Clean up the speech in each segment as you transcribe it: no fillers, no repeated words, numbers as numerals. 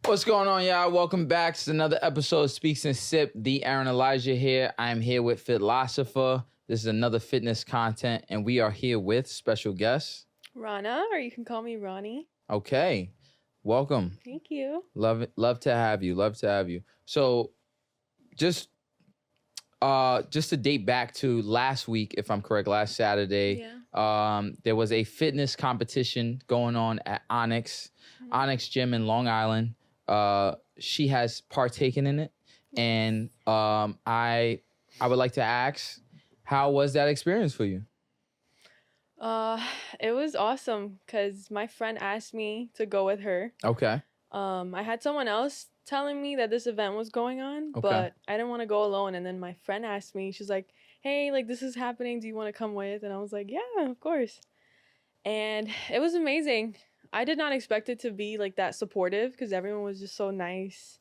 What's going on, y'all? Welcome back to another episode of Speaks and Sip. The Aaron Elijah here. I am here with Philosopher. This is another fitness content, and we are here with special guests. Rana, or you can call me Ronnie. Okay. Welcome. Thank you. Love to have you. So just to date back to last week, if I'm correct, last Saturday, there was a fitness competition going on at Onyx Gym in Long Island. She has partaken in it, and I would like to ask, how was that experience for you? It was awesome because my friend asked me to go with her. Okay. I had someone else telling me that this event was going on, but I didn't want to go alone. And then my friend asked me, she's like, hey, like, this is happening. Do you want to come with? And I was like, yeah, of course. And it was amazing. I did not expect it to be like that supportive because everyone was just so nice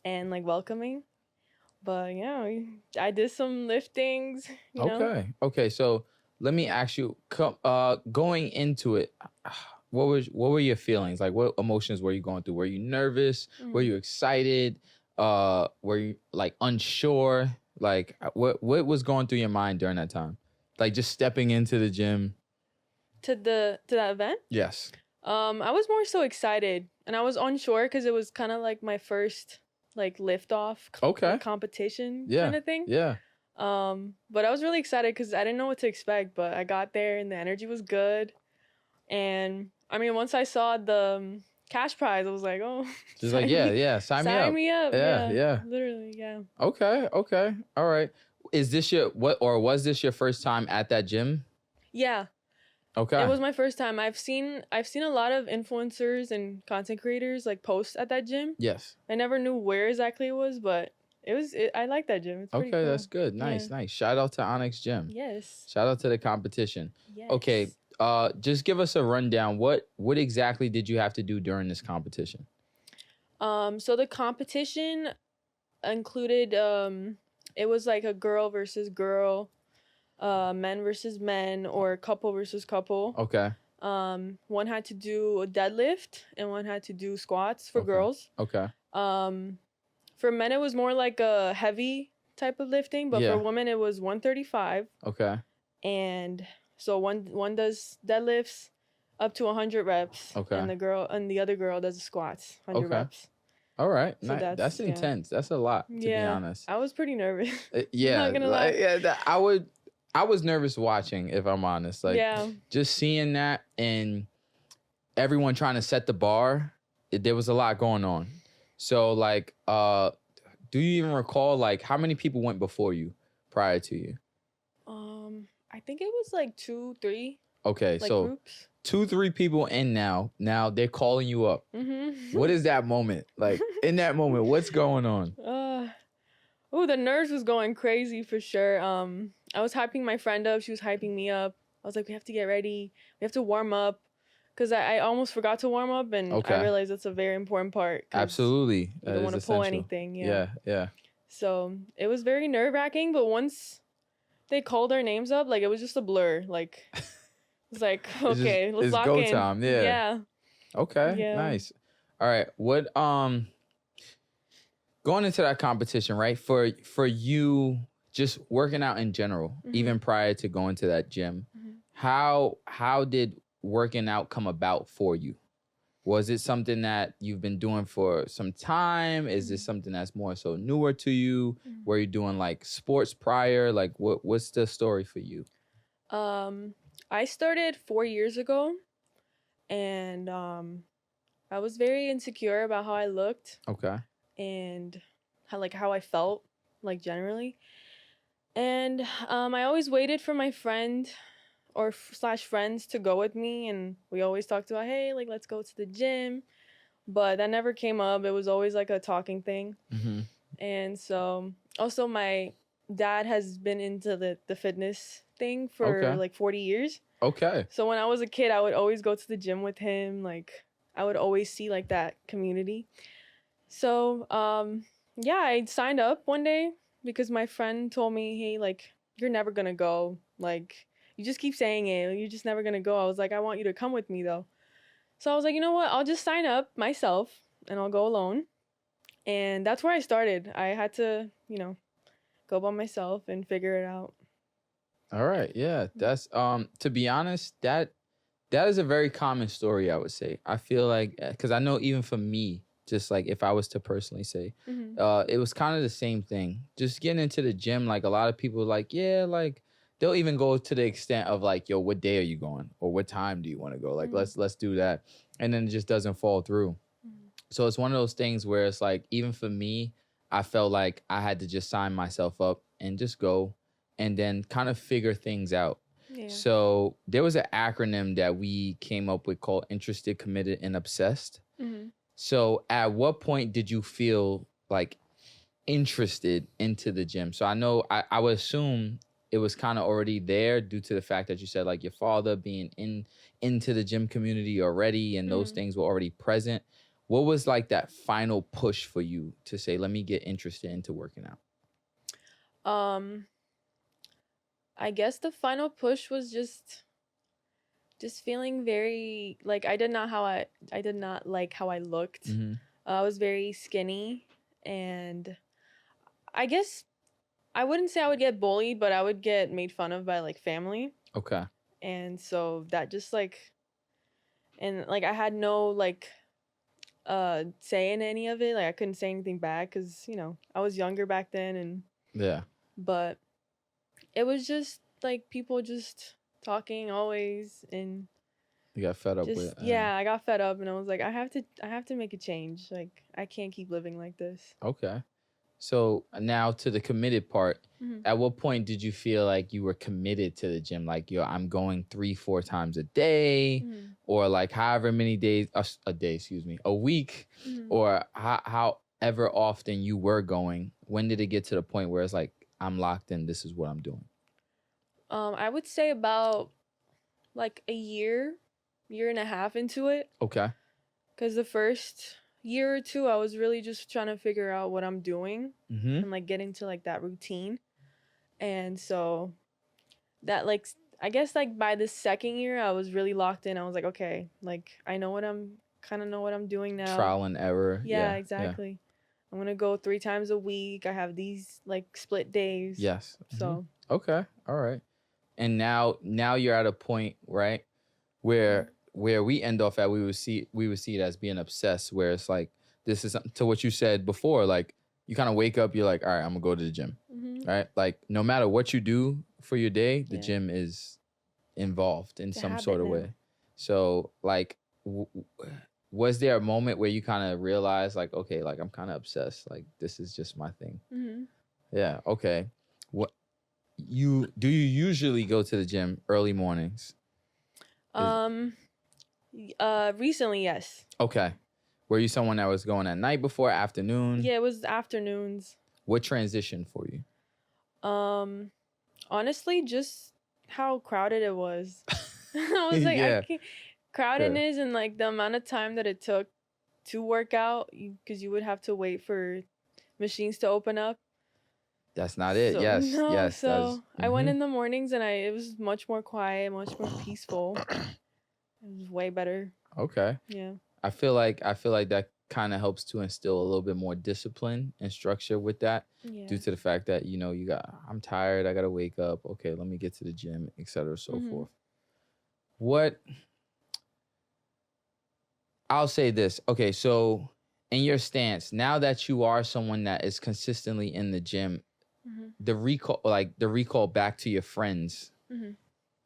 and like welcoming. But yeah, I did some liftings. You know? Okay. So let me ask you, going into it, what were your feelings? Like, what emotions were you going through? Were you nervous? Mm-hmm. Were you excited? Were you like unsure? Like, what was going through your mind during that time? Like, just stepping into the gym. To that event? Yes. I was more so excited, and I was unsure because it was kind of like my first like lift off competition kind of thing. Yeah. But I was really excited because I didn't know what to expect, but I got there and the energy was good. And I mean, once I saw the cash prize, I was like, oh, just like, sign me up. Yeah. Literally, yeah. Okay. All right. Was this your first time at that gym? Yeah. Okay. It was my first time. I've seen a lot of influencers and content creators like post at that gym. Yes. I never knew where exactly it was, but I like that gym. It's pretty cool. That's good. Nice. Shout out to Onyx Gym. Yes. Shout out to the competition. Yes. Okay. Just give us a rundown. What exactly did you have to do during this competition? So the competition included it was like a girl versus girl, men versus men, or couple versus couple. Okay. One had to do a deadlift and one had to do squats for girls. Okay. For men it was more like a heavy type of lifting, but for women it was 135. Okay. And so one does deadlifts up to 100 reps. Okay. And the other girl does the squats, 100 reps. All right. So that's intense. That's a lot, to be honest. I was pretty nervous. Yeah. I'm not gonna lie. I was nervous watching, if I'm honest. Like, just seeing that and everyone trying to set the bar, there was a lot going on. So, like, do you even recall, like, how many people went before you, prior to you? I think it was like 2, 3. Okay, like so groups. 2, 3 people in now. Now they're calling you up. Mm-hmm. What is that moment? Like, in that moment, what's going on? The nerves was going crazy for sure. I was hyping my friend up. She was hyping me up. I was like, we have to get ready. We have to warm up. Because I almost forgot to warm up, and I realized that's a very important part. Absolutely. You don't want to pull anything. Yeah. So it was very nerve-wracking, but once they called our names up, like, it was just a blur. Like, it's like, okay, let's lock in. It's go time, yeah. Okay, nice. All right, what, going into that competition, right, for you just working out in general, even prior to going to that gym, how did working out come about for you? Was it something that you've been doing for some time? Is this something that's more so newer to you? Were you doing like sports prior? Like, what's the story for you? I started 4 years ago, and I was very insecure about how I looked. Okay. And how I felt, like, generally. And I always waited for my friend or friends to go with me, and we always talked about, hey, like, let's go to the gym, but that never came up. It was always like a talking thing. And so also my dad has been into the fitness thing for like 40 years. Okay. So when I was a kid, I would always go to the gym with him. Like, I would always see like that community. So I signed up one day because my friend told me, hey, like, you're never gonna go, like, you just keep saying it. You're just never going to go. I was like, I want you to come with me, though. So I was like, you know what? I'll just sign up myself. and I'll go alone. And that's where I started. I had to, go by myself and figure it out. All right. Yeah. That's to be honest, that is a very common story, I would say. I feel like cuz I know even for me, just like if I was to personally say, it was kind of the same thing. Just getting into the gym, like a lot of people like, yeah, like they'll even go to the extent of like, yo, what day are you going? Or what time do you want to go? Like let's do that. And then it just doesn't fall through. So it's one of those things where it's like, even for me, I felt like I had to just sign myself up and just go and then kind of figure things out. Yeah. So there was an acronym that we came up with called Interested, Committed, and Obsessed. So at what point did you feel like interested into the gym? So I know I would assume it was kind of already there due to the fact that you said like your father being into the gym community already and those things were already present. What was like that final push for you to say, let me get interested into working out? I guess the final push was just feeling very like I did not like how I looked. I was very skinny, and I guess I wouldn't say I would get bullied, but I would get made fun of by like family. Okay. And so that just like, and like I had no like say in any of it. Like I couldn't say anything back because I was younger back then, and yeah, but it was just like people just talking always, and you got fed up with it. Yeah, I got fed up, and I was like, I have to make a change. Like I can't keep living like this. Okay. So now to the committed part. At what point did you feel like you were committed to the gym? Like, yo, I'm going 3-4 times a day, or like however many days a week, or however often you were going. When did it get to the point where it's like, I'm locked in, this is what I'm doing? I would say about like a year and a half into it. Okay. Because the first year or two, I was really just trying to figure out what I'm doing and like get into like that routine. And so that like, I guess like by the second year, I was really locked in. I was like, okay, like I know what I'm doing now. Trial and error. Yeah, exactly. Yeah. I'm going to go 3 times a week. I have these like split days. Yes. So. Okay. All right. And now you're at a point, right, where we end off at, we would see it as being obsessed, where it's like, this is to what you said before, like you kind of wake up, you're like, all right, I'm gonna go to the gym, right? Like no matter what you do for your day, the gym is involved in some sort of way. So like, was there a moment where you kind of realized like, okay, like I'm kind of obsessed, like this is just my thing? Yeah. Okay. What do you usually go to the gym early mornings? Recently, yes. Okay. Were you someone that was going at night before, afternoon? Yeah, it was afternoons. What transitioned for you? Honestly, just how crowded it was. I was like, I can't. Crowdedness and like the amount of time that it took to work out, because you would have to wait for machines to open up. That's not it. Yes. So I went in the mornings, and it was much more quiet, much more peaceful. It was way better. Okay. Yeah. I feel like that kind of helps to instill a little bit more discipline and structure with that, due to the fact that I'm tired, I gotta wake up. Okay, let me get to the gym, etc. So forth. What I'll say this. Okay, so in your stance, now that you are someone that is consistently in the gym, the recall back to your friends.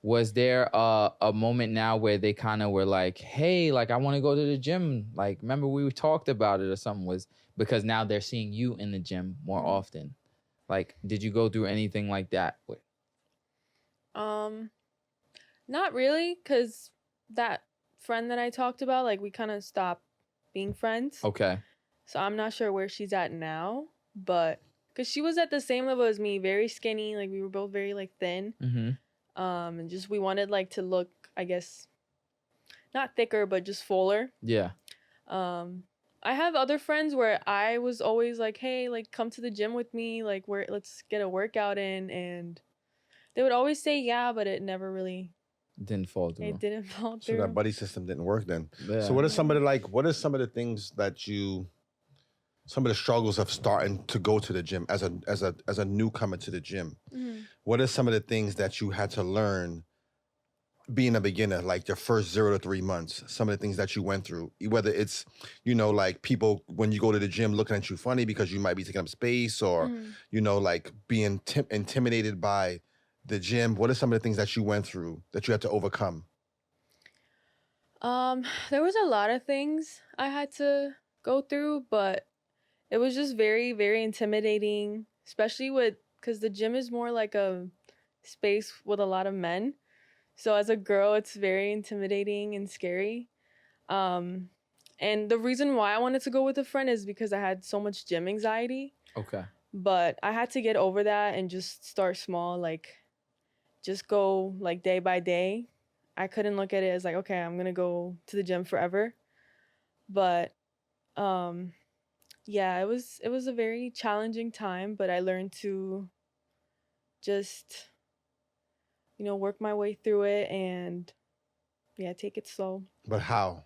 Was there a moment now where they kind of were like, hey, like I want to go to the gym, like remember we talked about it or something? Was because now they're seeing you in the gym more often? Like, did you go through anything like that? Not really, because that friend that I talked about, like we kind of stopped being friends. Okay. So I'm not sure where she's at now, but because she was at the same level as me, very skinny, like we were both very like thin. And just we wanted like to look, I guess, not thicker, but just fuller. Yeah. I have other friends where I was always like, hey, like come to the gym with me, like let's get a workout in, and they would always say yeah, but it never really Didn't fall through. It didn't fall So through. that buddy system didn't work then. Yeah. So what are some of the things that some of the struggles of starting to go to the gym as a newcomer to the gym? Mhm. What are some of the things that you had to learn being a beginner, like your first 0 to 3 months, some of the things that you went through, whether it's, like people, when you go to the gym looking at you funny because you might be taking up space or, like being intimidated by the gym. What are some of the things that you went through that you had to overcome? There was a lot of things I had to go through, but it was just very, very intimidating, especially because the gym is more like a space with a lot of men. So as a girl, it's very intimidating and scary. And the reason why I wanted to go with a friend is because I had so much gym anxiety. Okay. But I had to get over that and just start small, like just go like day by day. I couldn't look at it as like, okay, I'm gonna go to the gym forever. But yeah, it was a very challenging time, but I learned to just work my way through it and yeah, take it slow. But how?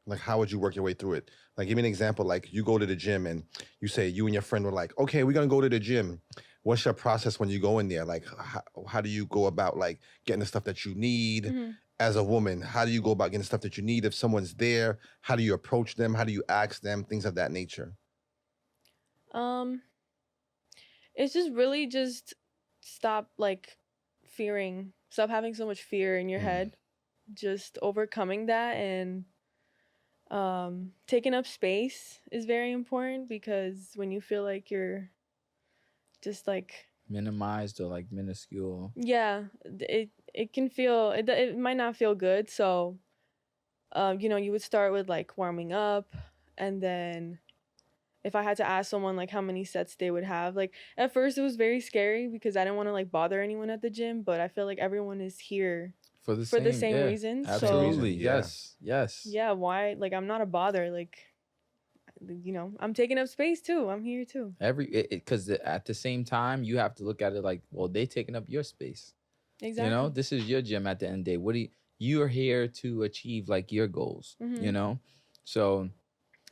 Like, how would you work your way through it? Like, give me an example. Like, you go to the gym and you say you and your friend were like, okay, we're going to go to the gym. What's your process when you go in there? Like, how do you go about, like, getting the stuff that you need as a woman? How do you go about getting the stuff that you need if someone's there? How do you approach them? How do you ask them? Things of that nature. It's just really just stop, like, stop having so much fear in your head. Just overcoming that and taking up space is very important because when you feel like you're just like minimized or like minuscule, it can feel it might not feel good. So you would start with like warming up, and then if I had to ask someone like how many sets they would have, like at first it was very scary because I didn't want to like bother anyone at the gym, but I feel like everyone is here for the same reasons. Absolutely. So, yes. Yeah, why? Like, I'm not a bother. Like, I'm taking up space too. I'm here too. Because at the same time, you have to look at it like, well, they taking up your space. Exactly. This is your gym at the end of the day. You're here to achieve like your goals, So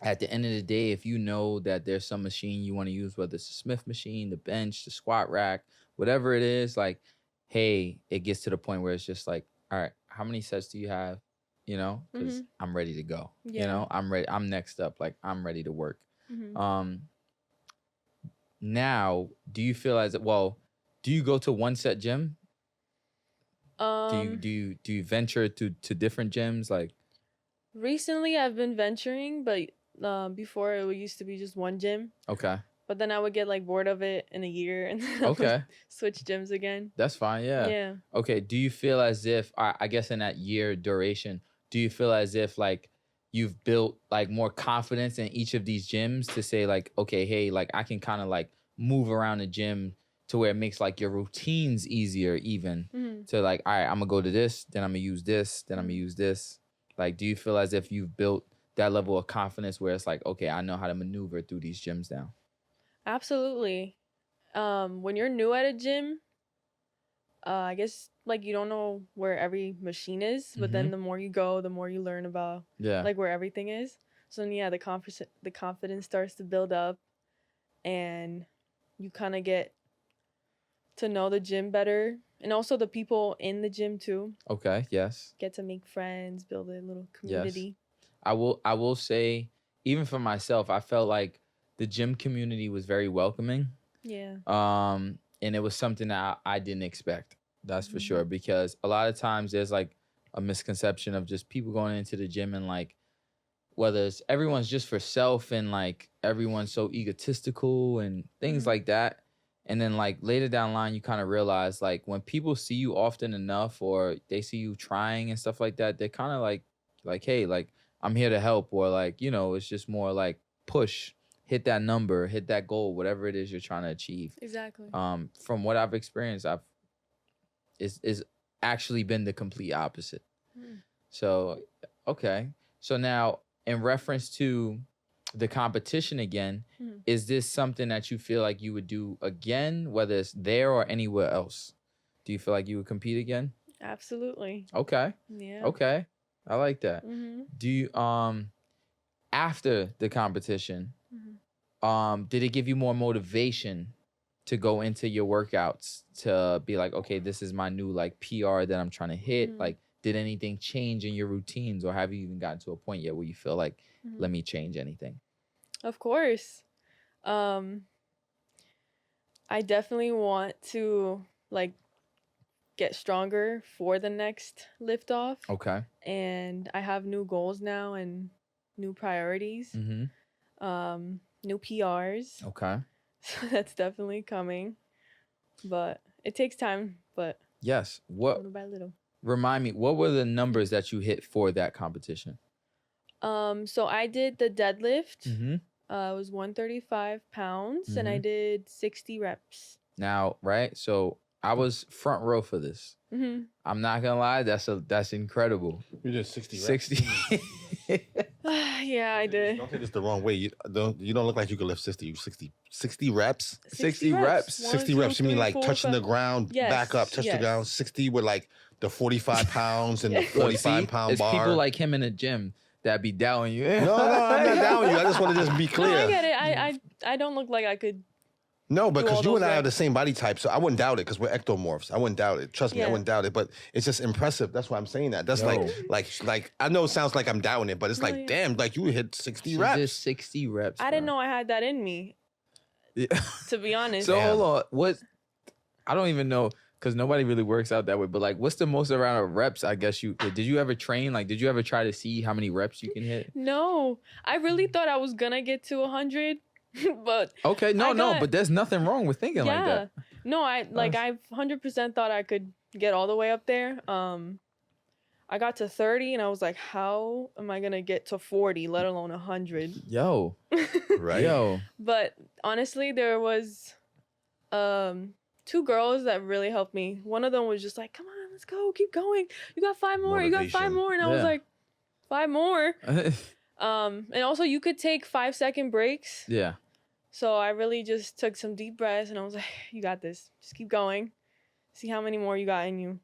at the end of the day, if you know that there's some machine you want to use, whether it's a Smith machine, the bench, the squat rack, whatever it is, like, hey, it gets to the point where it's just like, all right, how many sets do you have? Because I'm ready to go. Yeah. I'm ready. I'm next up. Like, I'm ready to work. Mm-hmm. Now, do you feel do you go to one set gym? Do you venture to different gyms? Like, recently I've been venturing, but before it used to be just one gym. Okay. But then I would get like bored of it in a year and then I would switch gyms again. That's fine. Yeah. Yeah. Okay. Do you feel as if, I guess in that year duration, do you feel as if like you've built like more confidence in each of these gyms to say like, okay, hey, like I can kind of like move around the gym to where it makes like your routines easier even to like, all right, I'm gonna go to this, then I'm gonna use this, then I'm gonna use this. Like, do you feel as if you've built that level of confidence where it's like, okay, I know how to maneuver through these gyms now? Absolutely. When you're new at a gym, I guess like you don't know where every machine is, but then the more you go, the more you learn about like where everything is. So yeah, the confidence starts to build up, and you kind of get to know the gym better, and also the people in the gym too. Okay. Yes. Get to make friends, build a little community. Yes. I will say, even for myself, I felt like the gym community was very welcoming. Yeah. And it was something that I didn't expect. That's for sure. Because a lot of times there's like a misconception of just people going into the gym and like, whether it's everyone's just for self and like everyone's so egotistical and things like that. And then like later down the line, you kind of realize like when people see you often enough or they see you trying and stuff like that, they're kind of like, hey, like I'm here to help, or like, it's just more like push, hit that number, hit that goal, whatever it is you're trying to achieve. Exactly. From what I've experienced, it's actually been the complete opposite. So, okay. So now in reference to the competition again, is this something that you feel like you would do again, whether it's there or anywhere else? Do you feel like you would compete again? Absolutely. Okay. Yeah. Okay. I like that. Mm-hmm. Do you after the competition, Mm-hmm. did it give you more motivation to go into your workouts to be like, okay, this is my new like PR that I'm trying to hit? Mhm. Like, did anything change in your routines, or have you even gotten to a point yet where you feel like, let me change anything? Of course. I definitely want to like get stronger for the next liftoff. Okay. And I have new goals now and new priorities. Mm-hmm. New PRs. Okay. So that's definitely coming. But it takes time, but Yes. What? little by little. Remind me, what were the numbers that you hit for that competition? So I did the deadlift. Mm-hmm. It was 135 pounds, and I did 60 reps. Now, right? So I was front row for this. Mm-hmm. I'm not gonna lie, that's incredible. You did 60 reps. 60. Yeah, I did. Don't take this the wrong way. You don't look like you could lift 60 reps. 60 reps. 60 reps. You mean like touching the ground, Yes, back up, touch the ground. 60 with like the 45 pounds and the 45-pound it's bar. people like him in the gym that be doubting you. No, I'm not down with you. I just want to just be clear. No, I get it. I don't look like I could. No, because all you and those I are reps. the same body type, so I wouldn't doubt it because we're ectomorphs. I wouldn't doubt it. Trust me, I Yeah. wouldn't doubt it. But it's just impressive. That's why I'm saying that. That's Yo. like I know it sounds like I'm doubting it, but it's No, like, yeah. damn, like you hit 60 She reps. did 60 reps. I didn't bro. know I had that in me, Yeah. to be honest. So Damn. hold on. What? I don't even know because nobody really works out that way. But like, what's the most amount of reps? I guess did you ever train? Like, did you ever try to see how many reps you can hit? No, I really thought I was gonna get to 100, but Okay, but there's nothing wrong with thinking like that. No, I 100% thought I could get all the way up there. I got to 30 and I was like, how am I gonna get to 40, let alone 100? Yo, Right? yo. But honestly, there was two girls that really helped me. One of them was just like, come on, let's go, keep going. You got 5 more, you got 5 Motivation. more. And I was Yeah. like, 5 more. And also you could take 5-second breaks. Yeah. So I really just took some deep breaths and I was like, you got this. Just keep going. See how many more you got in you.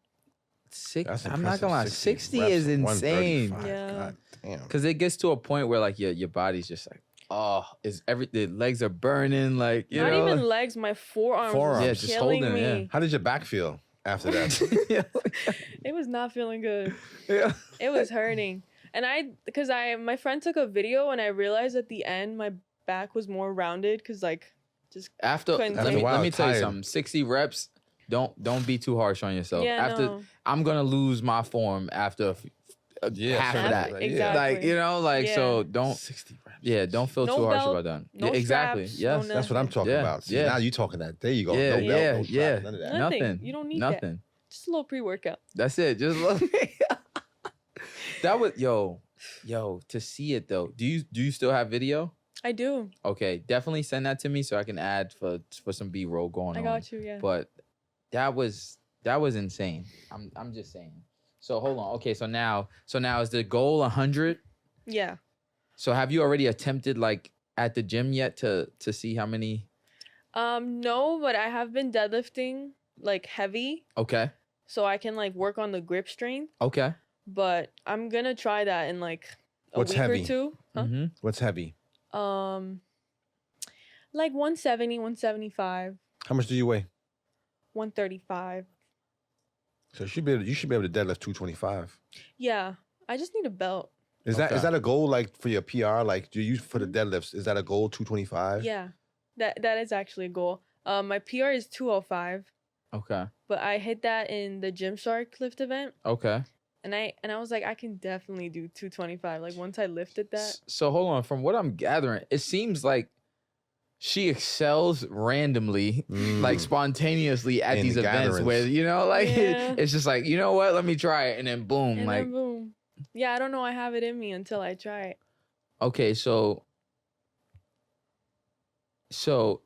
That's I'm not gonna lie, 60 reps is at insane. 135. Yeah. God damn. Because it gets to a point where like your body's just like, oh, the legs are burning, like you Not know. even legs, my forearms Forearms. was Yeah, just killing holding, me. yeah. How did your back feel after that? yeah. It was not feeling good. Yeah. It was hurting. And my friend took a video and I realized at the end my back was more rounded because like just After Couldn't let take me it. let me Wow, tell you tired. something. 60 reps. Don't be too harsh on yourself. yeah, After no. I'm gonna lose my form after Yeah, half sure. of that. Exactly. Like you know, like so don't 60 reps. don't feel No too harsh belt, about that. no yeah, exactly. straps, Yes. no That's what I'm talking Yeah, about. See, yeah. now you talking that. There you go. Yeah, No belt, yeah, no strap, yeah. none of that. Nothing. Nothing. You don't need that. Nothing. Just a little pre-workout. That's it. Just look. That was yo. To see it though. Do you still have video? I do. Okay, definitely send that to me so I can add for some B-roll going I on. got you, yeah. But that was insane. I'm just saying. So hold on. Okay, so now is the goal 100? Yeah. So have you already attempted like at the gym yet to see how many? No, but I have been deadlifting like heavy Okay. so I can like work on the grip strength. Okay. But I'm gonna try that in like a What's week heavy? or two. Huh? Mm-hmm. What's heavy? Like 170, 175, How much do you weigh? 135. So you should be able to deadlift 225. Yeah. I just need a belt. Is Okay. that a goal like for your PR? Like do you for the deadlifts? Is that a goal 225? Yeah. That is actually a goal. My PR is 205, Okay. but I hit that in the Gymshark lift event. Okay. And I was like, I can definitely do 225. Like once I lifted that. So hold on. From what I'm gathering, it seems like she excels randomly, like spontaneously at In these events gatherings. where, you know, like Yeah. it's just like, you know what, let me try it. And then boom, And like, then boom. Yeah, I don't know I have it in me until I try it. okay, so,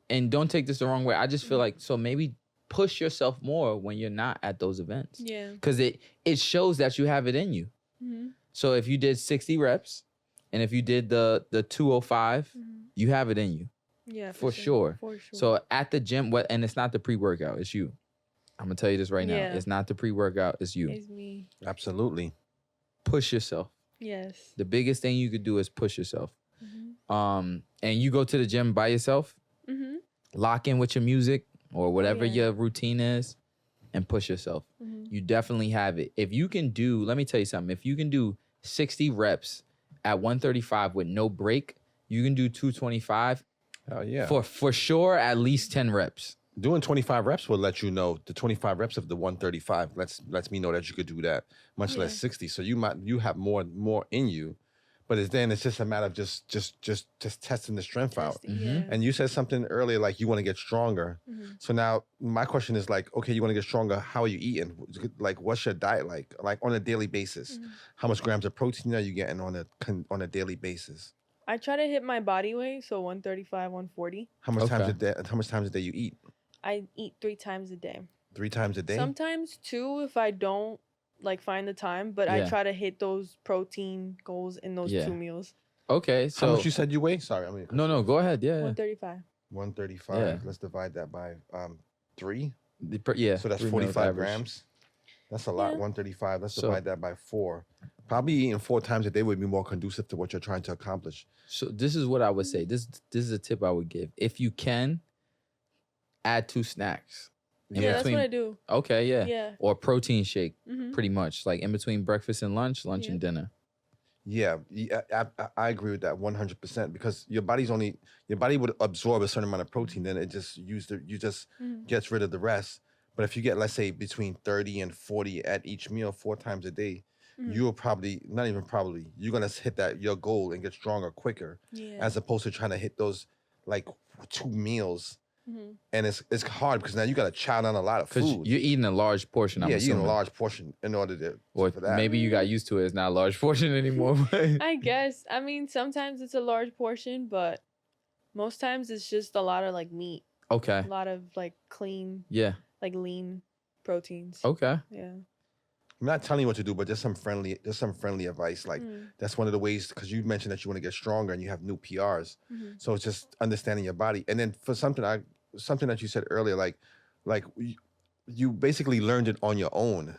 and don't take this the wrong way. I just feel like, so maybe push yourself more when you're not at those events. Yeah. Because it shows that you have it in you. Mm-hmm. So if you did 60 reps and if you did the 205, you have it in you. Yeah. For sure. For sure. So at the gym, and it's not the pre-workout, it's you. I'm gonna tell you this right now. Yeah. It's not the pre-workout, it's you. It's me. Absolutely. Push yourself. Yes. The biggest thing you could do is push yourself. Mm-hmm. And you go to the gym by yourself, Mm-hmm. lock in with your music or whatever yeah. your routine is, and push yourself. Mm-hmm. You definitely have it. If you can do, let me tell you something. If you can do 60 reps at 135 with no break, you can do 225 Hell yeah. for sure at least 10 reps. Doing 25 reps will let you know the 25 reps of the 135 lets me know that you could do that, much less 60. So you have more in you, but it's just a matter of just testing the strength out. Yeah. And you said something earlier like you want to get stronger. Mm-hmm. So now my question is like, okay, you want to get stronger. How are you eating? Like, what's your diet like? Like on a daily basis, how much grams of protein are you getting on a daily basis? I try to hit my body weight, so 135, 140. How much times a day? How much times a day you eat? I eat 3 times a day. 3 times a day? Sometimes 2 if I don't like find the time, but I try to hit those protein goals in those 2 meals. Okay, so how much you said you weigh? Sorry, no, go ahead. Yeah, 135. 135. Yeah. Let's divide that by 3. Yeah. So that's 3 45 meals average. grams. That's a lot. Yeah. 135. Let's divide that by 4. Probably eating 4 times a day would be more conducive to what you're trying to accomplish. So this is what I would say. This is a tip I would give. If you can, add 2 snacks. Yeah, that's what I do. Okay, yeah. Yeah. Or protein shake, Mm-hmm. pretty much. Like in between breakfast and lunch and dinner. Yeah, I agree with that 100% because your body would absorb a certain amount of protein, then it just gets rid of the rest. But if you get, let's say, between 30 and 40 at each meal 4 times a day, you'll probably, not even probably, you're gonna hit your goal and get stronger quicker, as opposed to trying to hit those like 2 meals. And it's hard because now you got to chow down a lot of Because food. you're eating a large portion. I'm you're eating a assuming. large portion in order to Or for that. maybe you got used to it. It's not a large portion anymore. I guess. I mean, sometimes it's a large portion, but most times it's just a lot of like meat. Okay. A lot of like clean, like lean proteins. Okay. Yeah. I'm not telling you what to do, but just some friendly advice. Like that's one of the ways, because you mentioned that you want to get stronger and you have new PRs. So it's just understanding your body. And then for something that you said earlier, like you basically learned it on your own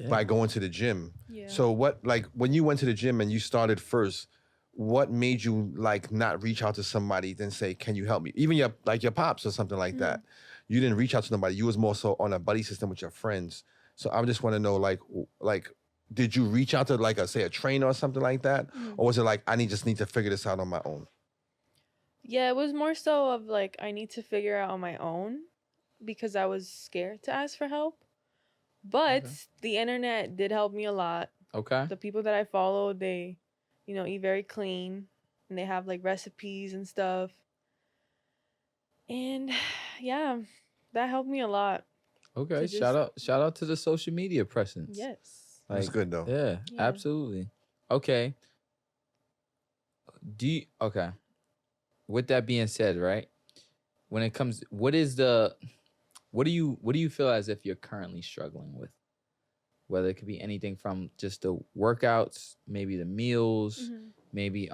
by going to the gym. Yeah. So what, like when you went to the gym and you started first, what made you like not reach out to somebody then say, can you help me? Even your pops or something like that. You didn't reach out to nobody. You was more so on a buddy system with your friends. So I just want to know, like, did you reach out to like a trainer or something like that? Or was it like, I just need to figure this out on my own? Yeah, it was more so of like, I need to figure out on my own because I was scared to ask for help. But the internet did help me a lot. Okay. The people that I followed, they, eat very clean and they have like recipes and stuff. And yeah, that helped me a lot. Okay. Shout out to the social media presence. Yes. That's good though. Yeah, absolutely. Okay. Okay. With that being said, right? When it comes, what do you feel as if you're currently struggling with? Whether it could be anything from just the workouts, maybe the meals, maybe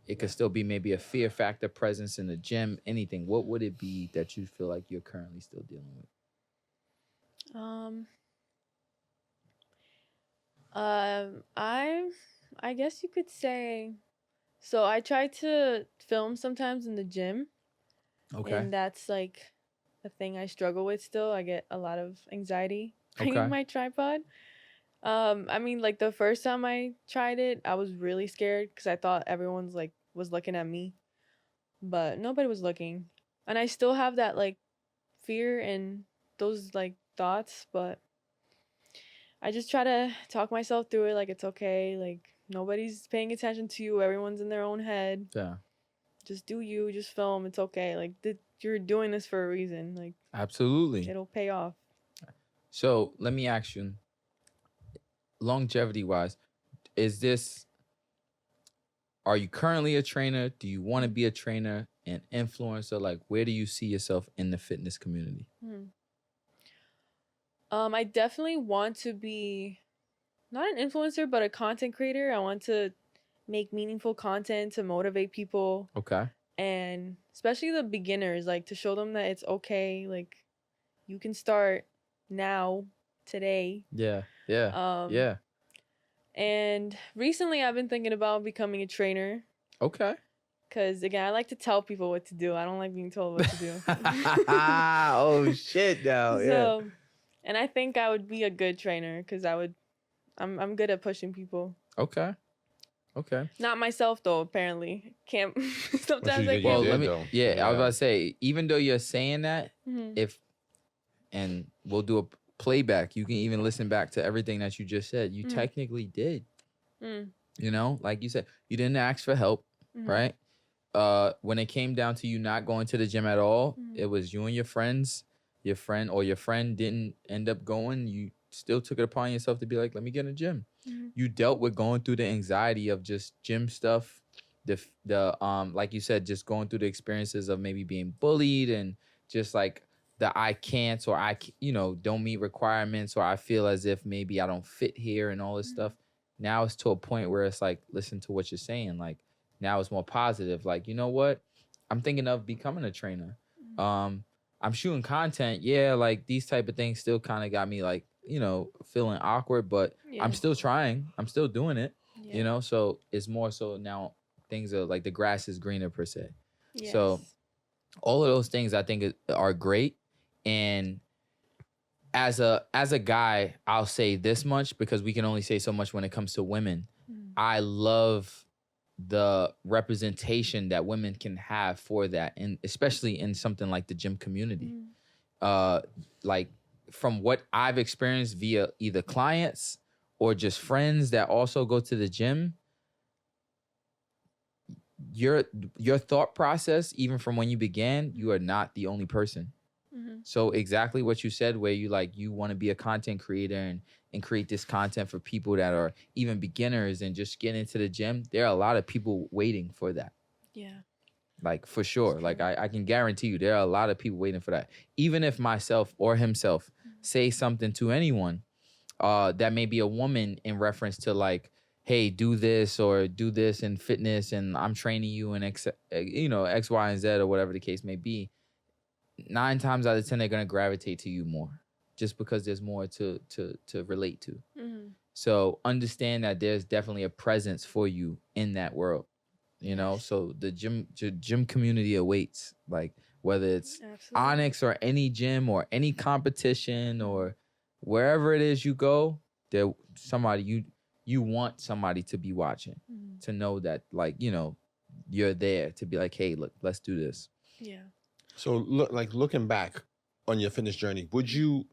it could still be maybe a fear factor presence in the gym, anything. What would it be that you feel like you're currently still dealing with? I guess you could say, so I try to film sometimes in the gym. Okay. And that's like a thing I struggle with still. I get a lot of anxiety bringing my tripod. I mean, like the first time I tried it, I was really scared because I thought everyone's like was looking at me, but nobody was looking. And I still have that like fear and those like thoughts, but I just try to talk myself through it. Like, it's okay. Like, nobody's paying attention to you. Everyone's in their own head. Yeah. Just do you. Just film. It's okay. Like, you're doing this for a reason. Like, absolutely. It'll pay off. So, let me ask you, longevity-wise, are you currently a trainer? Do you want to be a trainer, an influencer? Like, where do you see yourself in the fitness community? I definitely want to be not an influencer, but a content creator. I want to make meaningful content to motivate people. Okay. And especially the beginners, like to show them that it's okay. Like you can start now, today. Yeah. And recently I've been thinking about becoming a trainer. Okay. Because, again, I like to tell people what to do. I don't like being told what to do. Oh, shit, now. So, and I think I would be a good trainer because I'm good at pushing people. Okay. Not myself, though, apparently. Can't, sometimes I Well, can't. I was about to say, even though you're saying that, and we'll do a playback, you can even listen back to everything that you just said. You technically did. You know, like you said, you didn't ask for help, right? When it came down to you not going to the gym at all, it was you and your friends. Your friend didn't end up going. You still took it upon yourself to be like, let me get in the gym. You dealt with going through the anxiety of just gym stuff. The like you said, just going through the experiences of maybe being bullied and just like the I can't, or don't meet requirements, or I feel as if maybe I don't fit here and all this stuff. Now it's to a point where it's like, listen to what you're saying. Like, now it's more positive. Like, you know what? I'm thinking of becoming a trainer. I'm shooting content. Yeah, like these type of things still kind of got me like, feeling awkward, but I'm still trying. I'm still doing it, so it's more so now things are like the grass is greener per se. Yes. So all of those things I think are great. And as a guy, I'll say this much because we can only say so much when it comes to women. I love the representation that women can have for that, and especially in something like the gym community. Like from what I've experienced via either clients or just friends that also go to the gym, your thought process, even from when you began, you are not the only person. So exactly what you said, where you want to be a content creator and create this content for people that are even beginners and just get into the gym. There are a lot of people waiting for that. Yeah. Like, for sure. Like, I can guarantee you there are a lot of people waiting for that. Even if myself or himself say something to anyone that may be a woman in reference to like, hey, do this or do this in fitness and I'm training you in X, Y, and Z or whatever the case may be, 9 times out of 10, they're going to gravitate to you more just because there's more to relate to. So understand that there's definitely a presence for you in that world, so the gym community awaits, like whether it's Onyx or any gym or any competition or wherever it is you go, there somebody you want somebody to be watching, to know that like, you're there to be like, hey, look, let's do this. Yeah. So looking back on your fitness journey, would you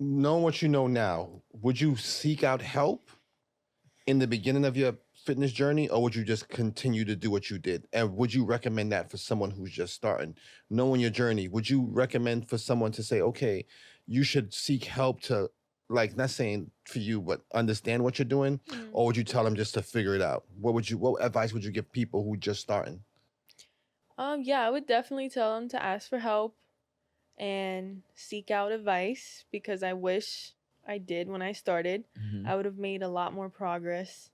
know what you know now? Would you seek out help in the beginning of your fitness journey, or would you just continue to do what you did? And would you recommend that for someone who's just starting, knowing your journey? Would you recommend for someone to say, okay, you should seek help to, like, not saying for you, but understand what you're doing? Or would you tell them just to figure it out? What advice would you give people who just starting? Yeah, I would definitely tell them to ask for help and seek out advice, because I wish I did when I started. I would have made a lot more progress.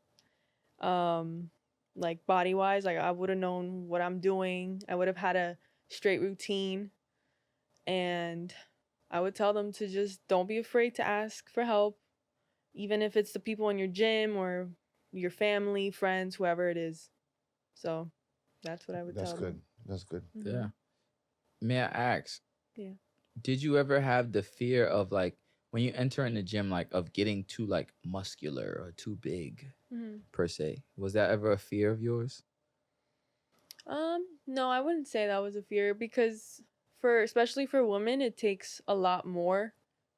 Like body-wise, like I would have known what I'm doing. I would have had a straight routine. And I would tell them to just don't be afraid to ask for help, even if it's the people in your gym or your family, friends, whoever it is. So that's what I would tell them. That's good. Yeah. May I ask? Yeah. Did you ever have the fear of like when you enter in the gym, like of getting too like muscular or too big per se? Was that ever a fear of yours? No, I wouldn't say that was a fear, because especially for women, it takes a lot more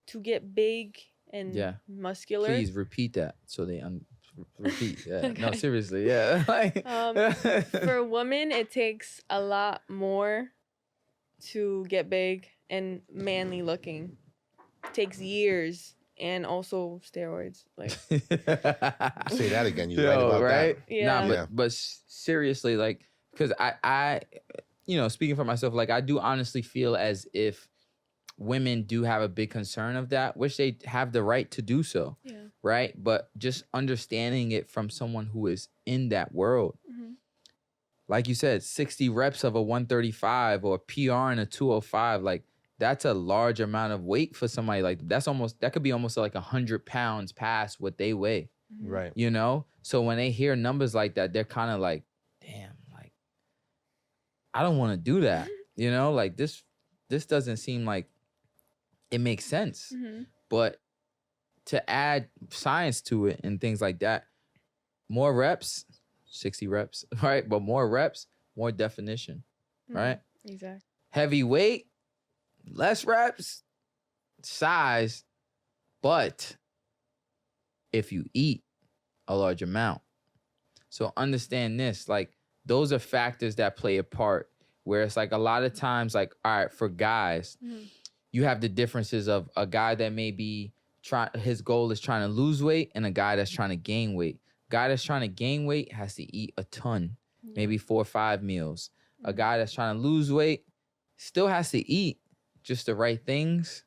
to get big and muscular. Please repeat that so they repeat. Yeah. Okay. No, seriously. Yeah. For women, it takes a lot more to get big and manly looking. It takes years, and also steroids. Like, say that again. You're right about that. Yeah. Nah, but seriously, like, because I speaking for myself, like I do honestly feel as if women do have a big concern of that, which they have the right to do so. Yeah. Right. But just understanding it from someone who is in that world. Like you said, 60 reps of a 135 or PR in a 205, like that's a large amount of weight for somebody. Like that could be almost like 100 pounds past what they weigh. Right. You know? So when they hear numbers like that, they're kind of like, damn, like, I don't want to do that. You know, like this doesn't seem like it makes sense. But to add science to it and things like that, more reps, 60 reps, right? But more reps, more definition, right? Exactly. Heavy weight, less reps, size, but if you eat a large amount. So understand this, like those are factors that play a part where it's like a lot of times, like, all right, for guys, you have the differences of a guy that may be his goal is trying to lose weight and a guy that's trying to gain weight. Guy that's trying to gain weight has to eat a ton, maybe 4 or 5 meals. A guy that's trying to lose weight still has to eat just the right things,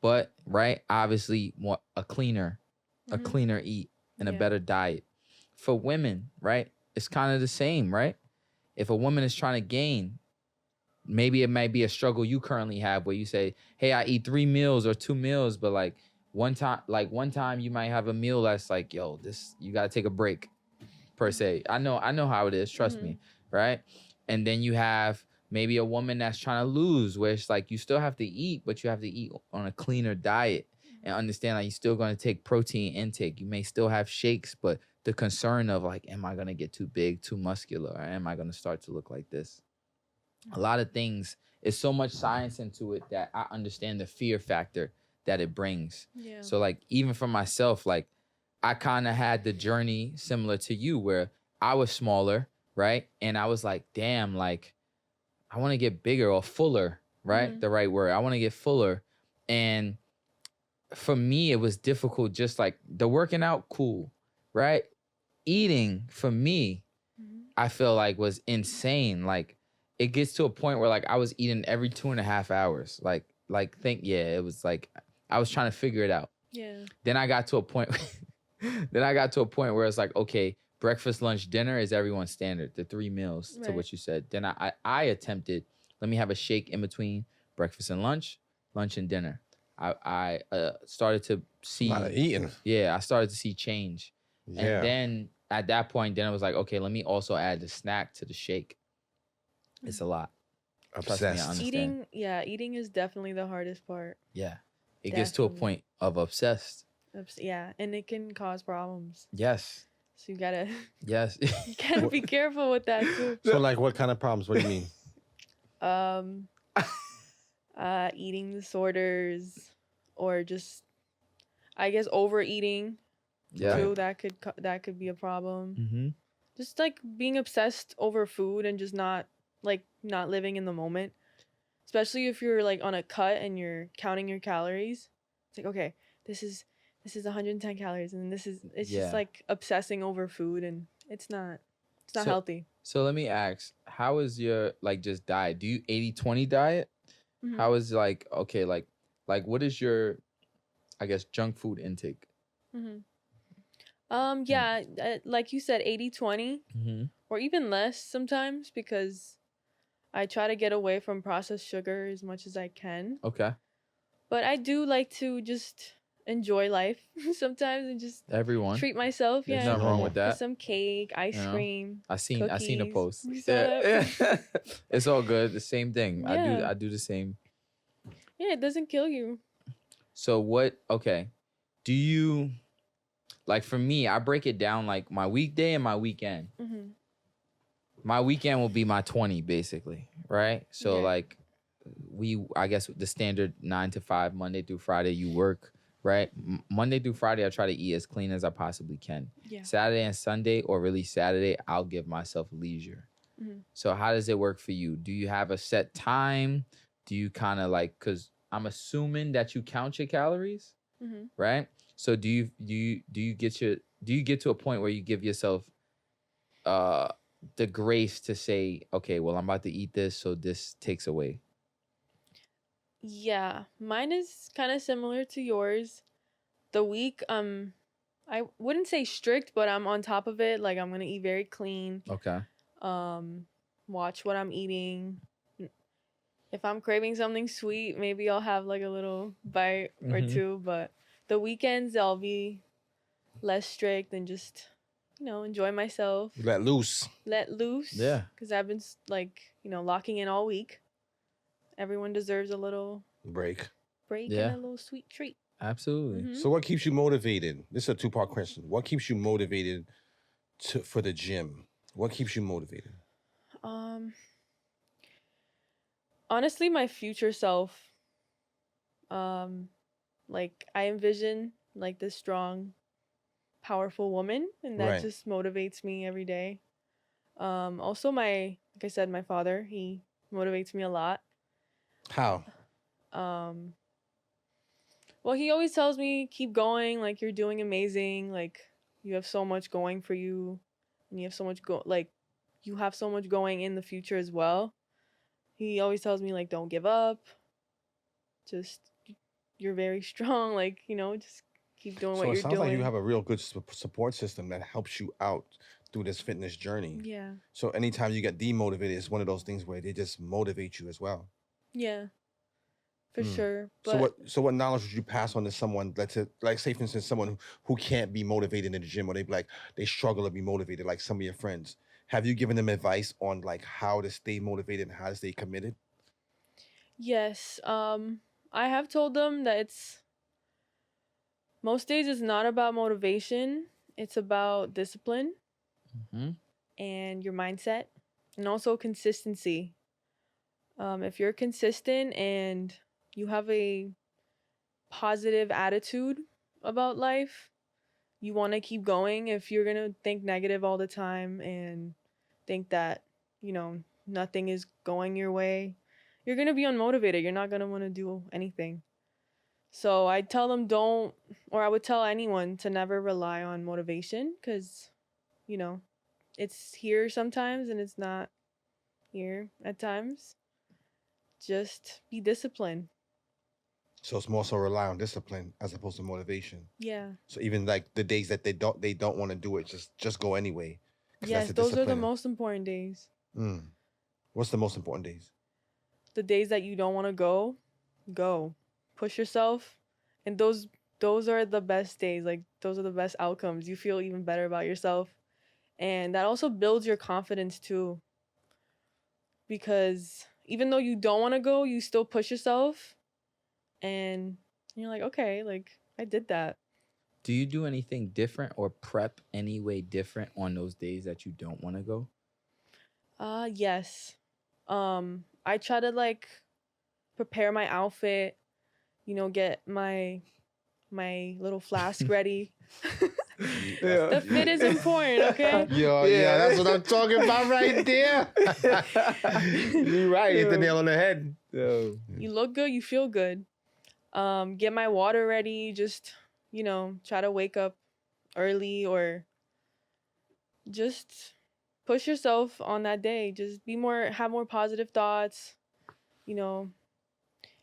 but right, obviously more a cleaner eat and a better diet. For women, right, it's kind of the same, right? If a woman is trying to gain, maybe it might be a struggle you currently have where you say, hey, I eat 3 meals or 2 meals, but like one time you might have a meal that's like, yo, you got to take a break per se. I know how it is, trust me, right? And then you have maybe a woman that's trying to lose where it's like you still have to eat, but you have to eat on a cleaner diet and understand like you're still going to take protein intake. You may still have shakes, but the concern of like, am I going to get too big, too muscular, or am I going to start to look like this? A lot of things, it's so much science into it that I understand the fear factor that it brings. Yeah. So like, even for myself, like I kind of had the journey similar to you where I was smaller, right? And I was like, damn, like I want to get bigger or fuller, right? The right word. I want to get fuller. And for me, it was difficult, just like the working out, cool, right? Eating for me, I feel like was insane. Like it gets to a point where like I was eating every 2.5 hours. It was like I was trying to figure it out. Yeah. Then I got to a point where it's like, okay, breakfast, lunch, dinner is everyone's standard, the 3 meals to what you said. Then I attempted, let me have a shake in between breakfast and lunch and dinner. I started to see a lot of eating. Yeah, I started to see change. Yeah. And then at that point, then I was like, okay, let me also add the snack to the shake. It's a lot. Obsessed. Eating is definitely the hardest part. Yeah. It gets to a point of obsessed. Yeah, and it can cause problems. Yes. So you gotta you gotta be careful with that too. So like what kind of problems? What do you mean? Eating disorders or just I guess overeating. Yeah. Too, that could be a problem. Just like being obsessed over food and just not living in the moment. Especially if you're like on a cut and you're counting your calories. It's like, okay, this is 110 calories and it's just like obsessing over food and it's not healthy. So let me ask, how is your like just diet? Do you 80-20 diet? How is like, okay, like what is your, I guess, junk food intake? Yeah, like you said, 80-20 or even less sometimes because I try to get away from processed sugar as much as I can. Okay. But I do like to just enjoy life sometimes and just treat myself. There's nothing wrong with that. Some cake, ice cream. I seen a post. Yeah. It's all good. The same thing. Yeah. I do the same. Yeah, it doesn't kill you. So do you, like for me, I break it down like my weekday and my weekend. My weekend will be my 20 basically, right? So like I guess the standard 9 to 5, Monday through Friday, you work, right? Monday through Friday, I try to eat as clean as I possibly can. Yeah. Saturday and Sunday, or really Saturday, I'll give myself leisure. So how does it work for you? Do you have a set time? Do you kind of like, because I'm assuming that you count your calories, right? So do you get to a point where you give yourself the grace to say, okay, well, I'm about to eat this, so this takes away? Yeah, mine is kind of similar to yours. The week, I wouldn't say strict, but I'm on top of it. Like I'm gonna eat very clean. Okay. Watch what I'm eating. If I'm craving something sweet, maybe I'll have like a little bite or two. But the weekends, I'll be less strict and just, enjoy myself. Let loose. Let loose. Yeah. Because I've been like, locking in all week. Everyone deserves a little break and a little sweet treat. Absolutely. So what keeps you motivated? This is a two-part question. What keeps you motivated for the gym? What keeps you motivated? Honestly, my future self. Like I envision like this strong, powerful woman, and that just motivates me every day. Also like I said, my father, he motivates me a lot. How? Well, he always tells me, keep going, like you're doing amazing, like you have so much going for you, and you have so much you have so much going in the future as well. He always tells me like don't give up. Just you're very strong, like, just keep doing what you're doing. So it sounds like you have a real good support system that helps you out through this fitness journey. Yeah. So anytime you get demotivated, it's one of those things where they just motivate you as well. Yeah. For sure. But So what knowledge would you pass on to someone that's like say for instance someone who can't be motivated in the gym, or they struggle to be motivated, like some of your friends? Have you given them advice on like how to stay motivated and how to stay committed? yes, I have told them that most days it's not about motivation, it's about discipline and your mindset, and also consistency. If you're consistent and you have a positive attitude about life, you want to keep going. If you're going to think negative all the time and think that, nothing is going your way, you're going to be unmotivated. You're not going to want to do anything. So I tell them I would tell anyone to never rely on motivation because, it's here sometimes and it's not here at times. Just be disciplined. So it's more so rely on discipline as opposed to motivation. Yeah. So even like the days that they don't want to do it, just go anyway. Yes, those are the most important days. What's the most important days? The days that you don't want to go. Push yourself. And those are the best days. Like those are the best outcomes. You feel even better about yourself. And that also builds your confidence too. Because even though you don't want to go, you still push yourself. And you're like, okay, like I did that. Do you do anything different or prep any way different on those days that you don't want to go? Yes. I try to like prepare my outfit, get my little flask ready. The fit is important, okay? Yeah, that's what I'm talking about right there. You're right. Hit the nail on the head. You look good, you feel good. Get my water ready, just, try to wake up early or just push yourself on that day. Just have more positive thoughts.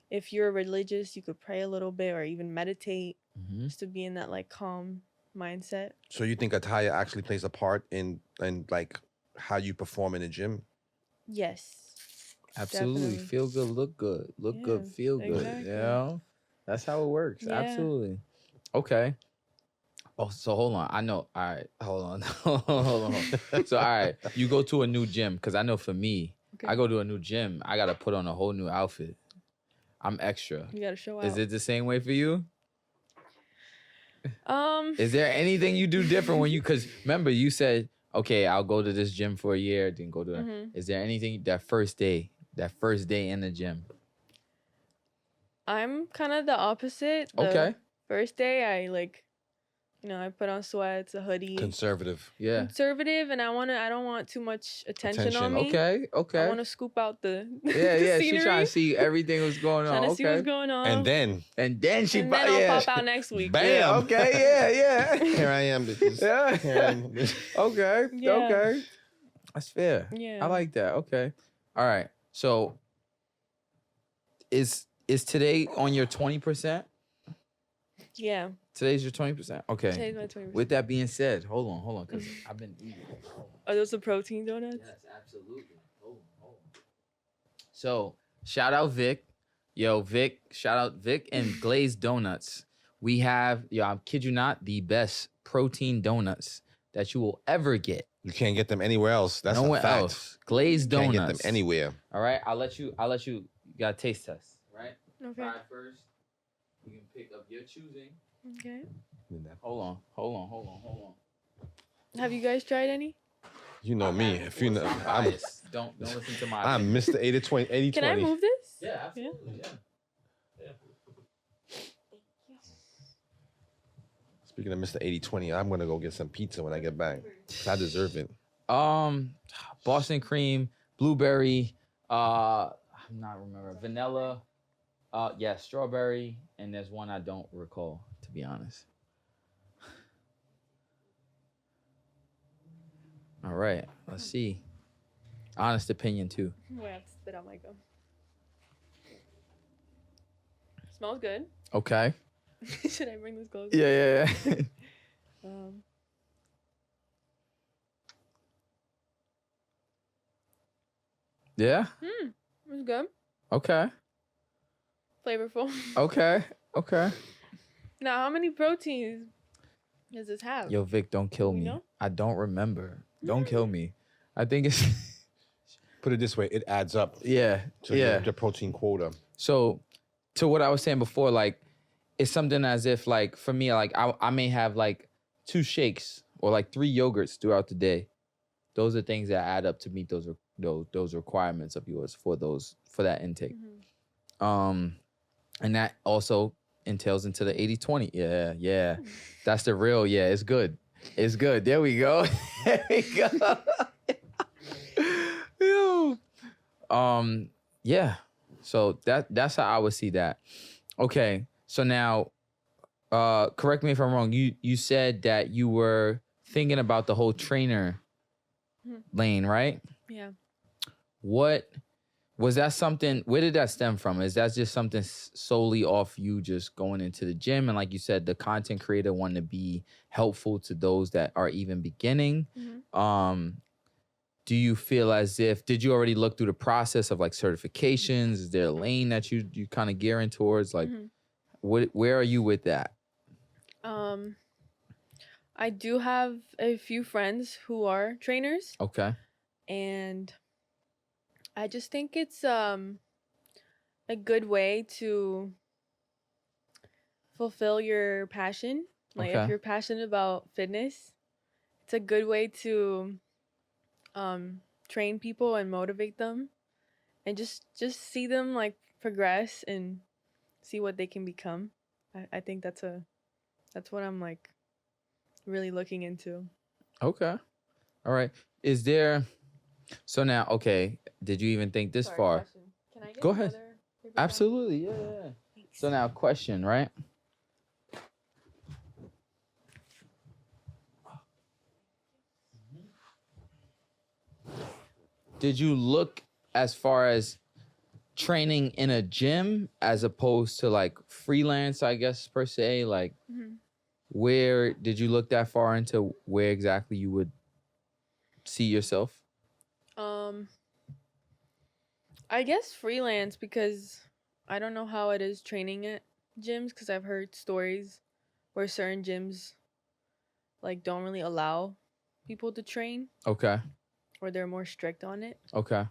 If you're religious, you could pray a little bit or even meditate just to be in that like calm mindset. So you think attire actually plays a part in like how you perform in the gym? Yes. Absolutely. Definitely. Feel good, look good. Look good, feel good. Exactly. That's how it works. Yeah. Absolutely. Okay. Oh, so hold on. I know. All right. Hold on. Hold on. So, all right. You go to a new gym, because I know for me, I go to a new gym, I got to put on a whole new outfit. I'm extra. You got to show out. Is it the same way for you? Is there anything you do different when because remember you said, okay, I'll go to this gym for a year, then go to that. Is there anything that first day in the gym? I'm kind of the opposite. Okay. First day, I I put on sweats, a hoodie. Conservative. Yeah. Conservative, and I don't want too much attention on me. Okay. I want to scoop out the yeah. scenery. She trying to see everything was going on. Trying to see what's going on. And then I'll pop out next week. Bam. Yeah, okay. Yeah. Here I am, bitches. Yeah. Here I am, bitch. Okay. Yeah. Okay. That's fair. Yeah. I like that. Okay. All right. So is today on your 20%? Yeah. Today's your 20%. Okay. Today's my 20%. With that being said, hold on, because I've been eating. Are those the protein donuts? Yes, absolutely. Hold on. So Shout out Vic. Yo, Vic, shout out Vic and Glazed Donuts. We have, I kid you not, the best protein donuts that you will ever get. You can't get them anywhere else. That's Nowhere a fact. else. Glazed donuts. Can't get them anywhere. All right, I'll let you got a taste test, right? Okay. Try it first. You can pick up your choosing. Okay. Hold on. Have you guys tried any? You know me. If you know, I'm don't listen to my. I'm Mr. 80-20. 80-20. Can I move this? Yeah, absolutely. Yeah. Speaking of Mr. 80-20, I'm gonna go get some pizza when I get back. 'Cause I deserve it. Boston cream, blueberry, I'm not remember, vanilla, strawberry, and there's one I don't recall, to be honest. All right, let's see. Honest opinion too. Wait, I have to spit out my gum. Smells good. Okay. Should I bring this closer? Yeah. Yeah. It's good. Okay. Flavorful. Okay. Now, how many proteins does this have? Yo, Vic, don't kill You me. know? I don't remember. Don't kill me. I think it's. Put it this way, it adds up Yeah. to the protein quota. So, to what I was saying before, like, it's something as if, like, for me, like, I may have, like, 2 shakes or, like, 3 yogurts throughout the day. Those are things that add up to meet those requirements of yours for that intake. Mm-hmm. And that also entails into the 80-20. Yeah. That's the real, it's good. It's good. There we go. There we go. Yeah. So that's how I would see that. Okay. So now, correct me if I'm wrong. You said that you were thinking about the whole trainer lane, right? Yeah. What was that something? Where did that stem from? Is that just something solely off you just going into the gym and, like you said, the content creator wanting to be helpful to those that are even beginning? Mm-hmm. Do you feel as if, did you already look through the process of like certifications? Is there a lane that you kind of gearing towards? Like, where are you with that? I do have a few friends who are trainers. Okay. And I just think it's a good way to fulfill your passion. Like, if you're passionate about fitness, it's a good way to train people and motivate them, and just see them like progress and see what they can become. I think that's what I'm like really looking into. Okay. All right. Is there, so now, okay, did you even think this far? Question. Can I get Go ahead. another paper Absolutely. Yeah. Thanks. So now, question, right? Did you look as far as training in a gym as opposed to like freelance, I guess, per se? Like, where did you look that far into where exactly you would see yourself? I guess freelance, because I don't know how it is training at gyms, because I've heard stories where certain gyms like don't really allow people to train, Okay. or they're more strict on it. Okay.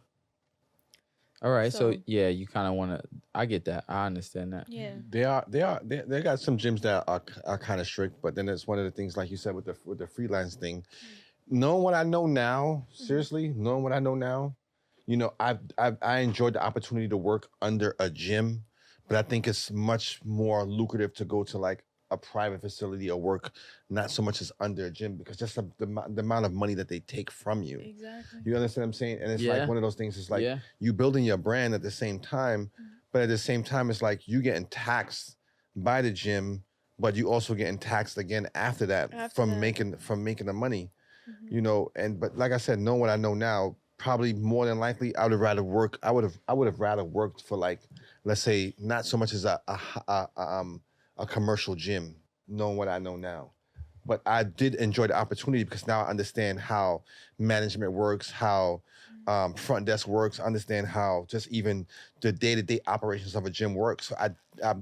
All right. So So- yeah, you kind of want to. I get that. I understand that. Yeah. They got some gyms that are kind of strict, but then it's one of the things, like you said, with the freelance thing. Knowing what I know now, seriously, knowing what I know now, you know, I enjoyed the opportunity to work under a gym, but I think it's much more lucrative to go to like a private facility or work not so much as under a gym, because just the amount of money that they take from you. Exactly. You understand what I'm saying? And it's Yeah. like one of those things. It's like Yeah. you building your brand at the same time, but at the same time, it's like you getting taxed by the gym, but you also getting taxed again after that from making the money. You know, but like I said, knowing what I know now, probably more than likely I would have rather worked. I would have rather worked for, like, let's say, not so much as a commercial gym, knowing what I know now. But I did enjoy the opportunity because now I understand how management works, how front desk works, understand how just even the day-to-day operations of a gym works. So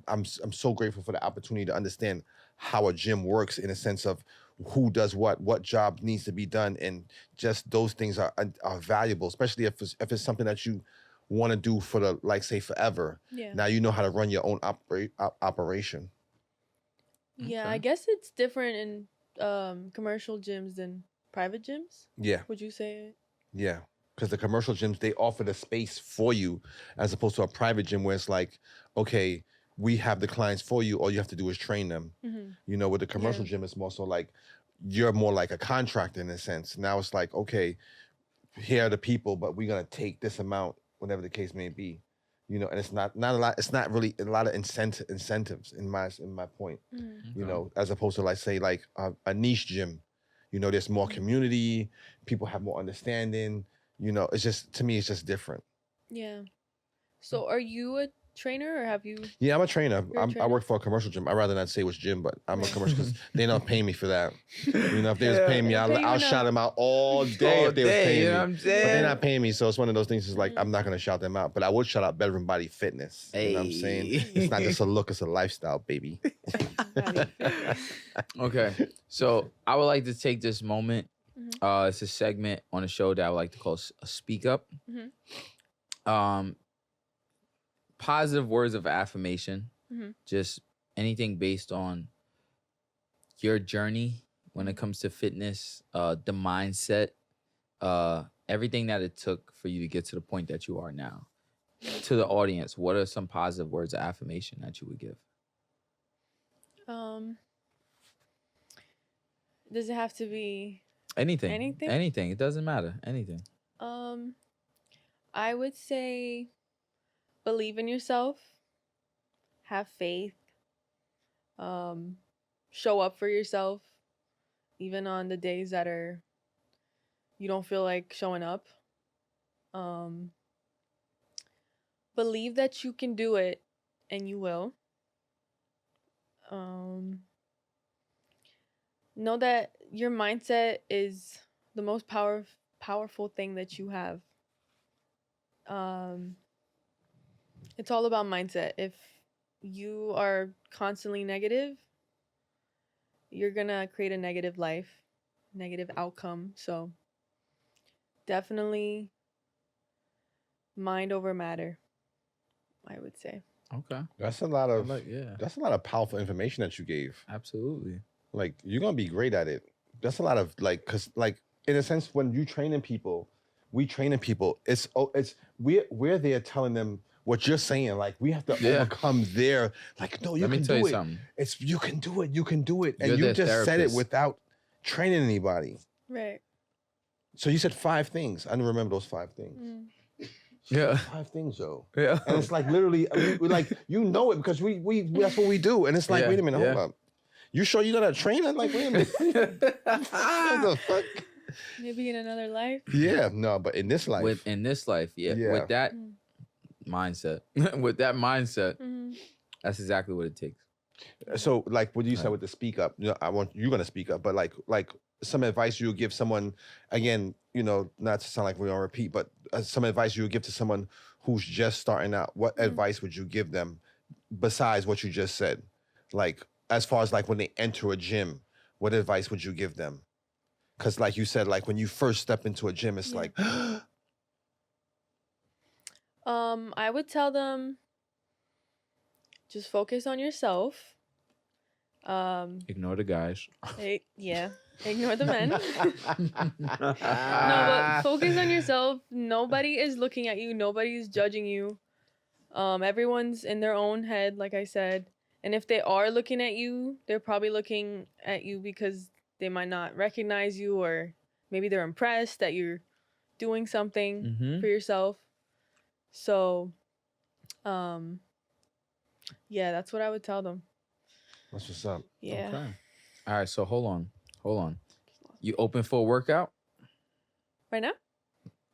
I'm so grateful for the opportunity to understand how a gym works in a sense of who does what job needs to be done, and just those things are valuable, especially if it's something that you want to do for the, like, say, forever. Yeah. Now you know how to run your own operation. Yeah, Okay. I guess it's different in commercial gyms than private gyms. Yeah. Would you say? Yeah, because the commercial gyms, they offer the space for you, as opposed to a private gym where it's like, okay, we have the clients for you. All you have to do is train them. Mm-hmm. You know, with the commercial Yeah. gym, it's more so like you're more like a contractor in a sense. Now it's like, okay, here are the people, but we're gonna take this amount, whatever the case may be. You know, and it's not a lot. It's not really a lot of incentives in my point. Mm-hmm. You know, as opposed to, like, say, like a niche gym. You know, there's more community. People have more understanding. You know, it's just, to me, it's just different. Yeah. So, are you a trainer, or have you? Yeah, I'm a trainer. You're a I trainer? work for a commercial gym. I'd rather not say which gym, but I'm a commercial because they don't pay me for that. You know, if they was Yeah. paying me, They don't pay you I'll enough. shout them out all day if they was paying you me. know what I'm But saying? they're not paying me, so it's one of those things. Is like, I'm not gonna shout them out, but I would shout out Better Body Fitness. You know what I'm saying? Hey. It's not just a look; it's a lifestyle, baby. Okay, so I would like to take this moment. Mhm. It's a segment on a show that I would like to call a Speak Up. Positive words of affirmation. Mhm. Just anything based on your journey when it comes to fitness, the mindset, everything that it took for you to get to the point that you are now. To the audience, what are some positive words of affirmation that you would give? Does it have to be? Anything. Anything? Anything. It doesn't matter. Anything. I would say, believe in yourself, have faith, show up for yourself, even on the days that you don't feel like showing up. Believe that you can do it, and you will. Know that your mindset is the most powerful thing that you have. It's all about mindset. If you are constantly negative, you're gonna create a negative life, negative outcome. So definitely mind over matter, I would say. Okay. That's a lot of yeah. That's a lot of powerful information that you gave. Absolutely. Like, you're gonna be great at it. That's a lot of, like, cause, like, in a sense, when you training people, we training people. We're there telling them what you're saying. Like, we have to overcome their, like, no, you Let me can tell do you it. something. It's, you can do it. You can do it. And You're you their just said it therapist. without training anybody. Right. So you said 5 things. I didn't remember those 5 things. Yeah. 5 things, yo. Yeah. And it's like, literally, we like, you know it because we that's what we do. And it's like, Yeah, wait a minute, yeah. hold up. You sure you're not a trainer? Like, wait a minute. What the fuck? Maybe in another life. Yeah, no, but in this life. In this life, yeah. Yeah. With that mindset. With that mindset, Mm-hmm. that's exactly what it takes. So, like what you said with the speak up, you know, you're gonna speak up, but like some advice you would give someone, again, you know, not to sound like we're on repeat, but some advice you would give to someone who's just starting out. What advice would you give them besides what you just said? Like, as far as like when they enter a gym, what advice would you give them? Because like you said, like when you first step into a gym, it's like, I would tell them, just focus on yourself. Ignore the guys. Ignore the men. No, but focus on yourself. Nobody is looking at you. Nobody is judging you. Everyone's in their own head, like I said. And if they are looking at you, they're probably looking at you because they might not recognize you, or maybe they're impressed that you're doing something for yourself. So, yeah, that's what I would tell them. that's what's up. Yeah. Okay. All right, so hold on. You open for a workout? Right now?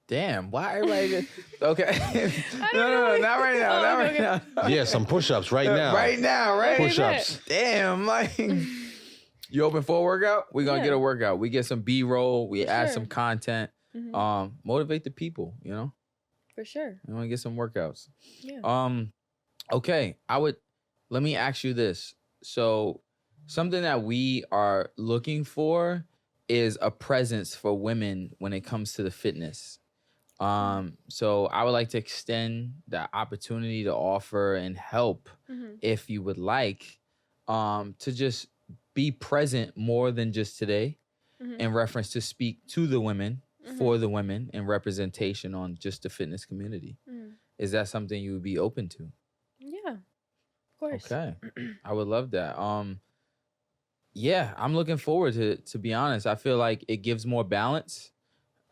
Damn, why everybody okay. I don't No, know. not right now. Oh, Not right okay. now. Yeah, some push-ups right now. Right now, right? Push-ups. Damn, like you open for a workout? We're gonna Yeah. get a workout. We get some B-roll, we For add sure. some content. Motivate the people, you know? For sure. You want to get some workouts. Yeah. Okay. Let me ask you this. So something that we are looking for is a presence for women when it comes to the fitness. So I would like to extend the opportunity to offer and help, if you would like, to just be present more than just today, in reference to speak to the women, for the women, and representation on just the fitness community. Is that something you would be open to? Yeah, of course. Okay. I would love that. Yeah, I'm looking forward to be honest. I feel like it gives more balance.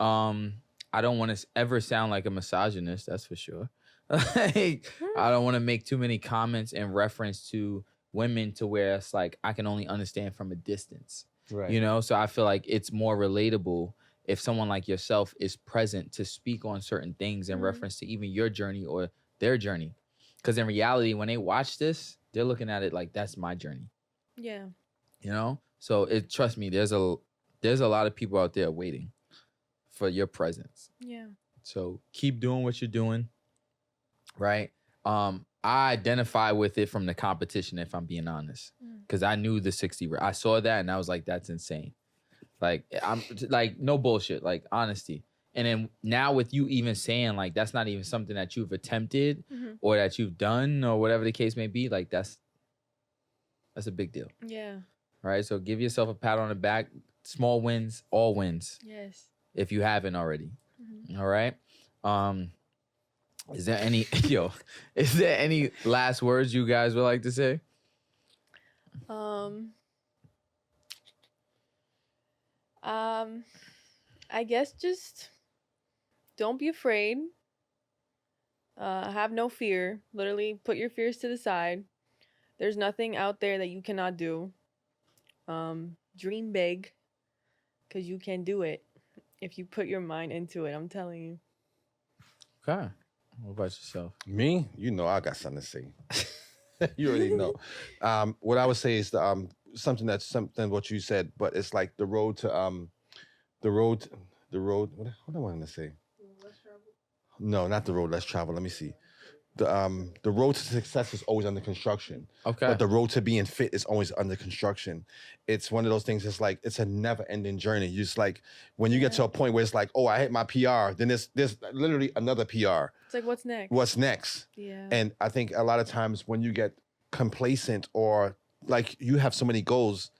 I don't want to ever sound like a misogynist, that's for sure. Like, I don't want to make too many comments in reference to women to where it's like I can only understand from a distance. Right. You know, so I feel like it's more relatable if someone like yourself is present to speak on certain things in reference to even your journey or their journey. Because in reality, when they watch this, they're looking at it like that's my journey. Yeah. You know? So trust me, there's a lot of people out there waiting for your presence. Yeah. So keep doing what you're doing. Right? I identify with it from the competition, if I'm being honest. Because I knew the 60. I saw that and I was like, that's insane. Like, I'm like, no bullshit, like honesty. And then now with you even saying like that's not even something that you've attempted or that you've done or whatever the case may be, like that's a big deal. Yeah. Right? So give yourself a pat on the back. Small wins, all wins. Yes. If you haven't already. All right. Is there any is there any last words you guys would like to say? I guess just don't be afraid. Have no fear. Literally put your fears to the side. There's nothing out there that you cannot do. Dream big, because you can do it if you put your mind into it. I'm telling you. Okay. What about yourself? Me? You know I got something to say. You already know. What I would say is something what you said, but it's like the road to what am I going to say? No, not the road less travel. Let me see. The road to success is always under construction. Okay. But the road to being fit is always under construction. It's one of those things. It's like it's a never-ending journey. You just like when you get to a point where it's like, oh, I hit my PR, then there's literally another PR. It's like, what's next? What's next? Yeah. And I think a lot of times when you get complacent or like you have so many goals,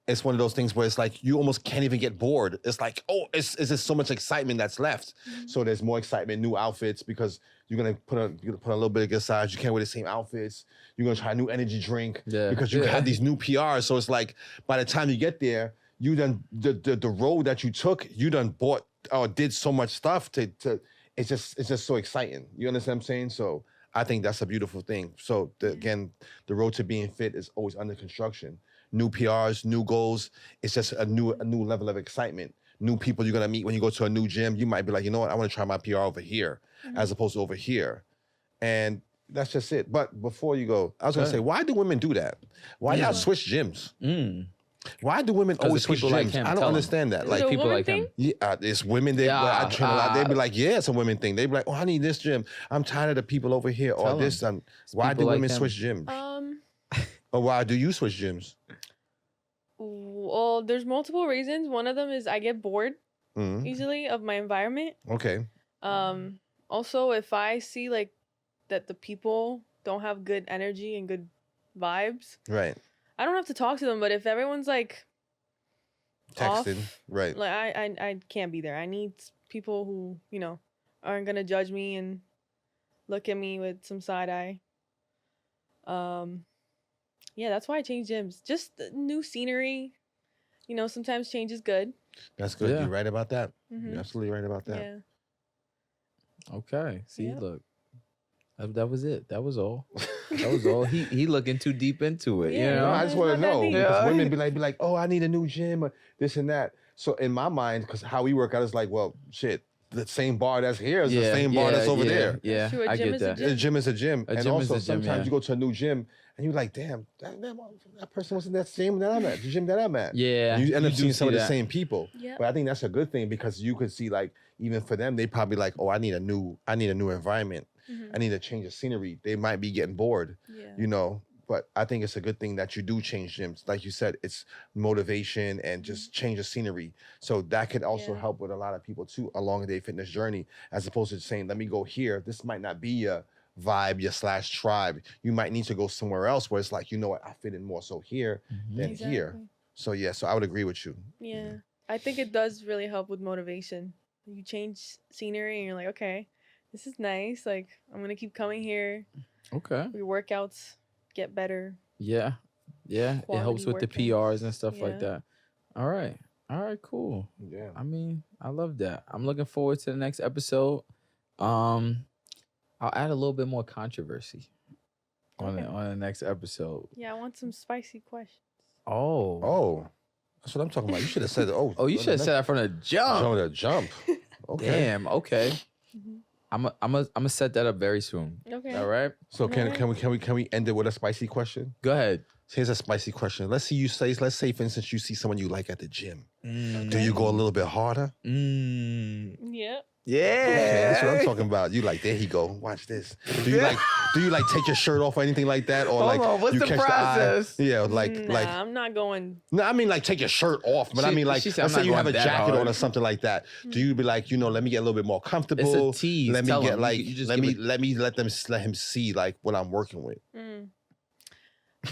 it's one of those things where it's like you almost can't even get bored. It's like, oh, it's just so much excitement that's left. So there's more excitement, new outfits, because you're gonna put a little bit of exercise. You can't wear the same outfits. You're gonna try a new energy drink because you have these new PRs. So it's like by the time you get there, you done the road that you took, you done bought or did so much stuff to it's just so exciting. You understand what I'm saying? So I think that's a beautiful thing. So again, the road to being fit is always under construction. New PRs, new goals. It's just a new level of excitement. New people you're gonna meet when you go to a new gym. You might be like, you know what, I want to try my PR over here as opposed to over here. And that's just it. But before you go, I was gonna say, why do women do that? Why y'all switch gyms? Why do women always switch gyms? Like I don't understand that. Like people like him. Yeah, it's women. I train a lot. They'd be like, yeah, it's a women thing. They'd be like, oh, I need this gym. I'm tired of the people over here. Or this. Why do women switch gyms? Or why do you switch gyms? Well, there's multiple reasons. One of them is I get bored easily of my environment. Okay. Also, if I see like that the people don't have good energy and good vibes, right, I don't have to talk to them. But if everyone's like texting, off, right, like I can't be there. I need people who aren't gonna judge me and look at me with some side eye. Yeah, that's why I changed gyms. Just the new scenery. Sometimes change is good. That's good. Yeah. You're right about that. You're absolutely right about that. Yeah. Okay. See, Yep. look. That was it. That was all. That was all. He looking too deep into it. Yeah, you know? I just want to It's not that know deep. because Yeah. women be like, oh, I need a new gym or this and that. So in my mind, because how we work out is like, well, shit, the same bar that's here is the same bar that's over there. Yeah, True, a I gym get is a that. gym. A gym is a gym. A And gym is also a gym, sometimes yeah. you go to a new gym and you're like, damn, that person was in that same that I'm at, the gym that I'm at. Yeah, And you end up do seeing some see of the that. same people. Yep. But I think that's a good thing because you could see like even for them, they probably like, oh, I need a new environment. I need to change the scenery. They might be getting bored, Yeah. you know. But I think it's a good thing that you do change gyms. Like you said, it's motivation and just change the scenery. So that could also help with a lot of people too along their fitness journey, as opposed to saying, let me go here. This might not be your vibe, your / tribe. You might need to go somewhere else where it's like, you know what, I fit in more so here than here. So yeah, so I would agree with you. Yeah. I think it does really help with motivation. You change scenery and you're like, okay, this is nice. Like, I'm going to keep coming here. Okay. Your workouts get better. Yeah. It helps with the PRs and stuff like that. All right, cool. Yeah. I mean, I love that. I'm looking forward to the next episode. I'll add a little bit more controversy on the next episode. Yeah, I want some spicy questions. Oh, that's what I'm talking about. You should have said, you should have said that from the jump. From the jump. Okay. Damn. Okay. I'm gonna set that up very soon. Okay. All right. So can we end it with a spicy question? Go ahead. Here's a spicy question. Let's say, for instance, you see someone you like at the gym. Okay. Do you go a little bit harder? Yeah. Yeah. Okay, that's what I'm talking about. You like, there he go. Watch this. Do you like take your shirt off or anything like that? Or Hold on, what's you the catch process? the eye? Yeah, Nah, I'm not going. No, I mean like take your shirt off, but I mean like she said, let's I'm say not you have a going that jacket hard. on or something like that. Do you be like, let me get a little bit more comfortable? It's a tease. Let me Tell get him. like You just let give me let him see like what I'm working with.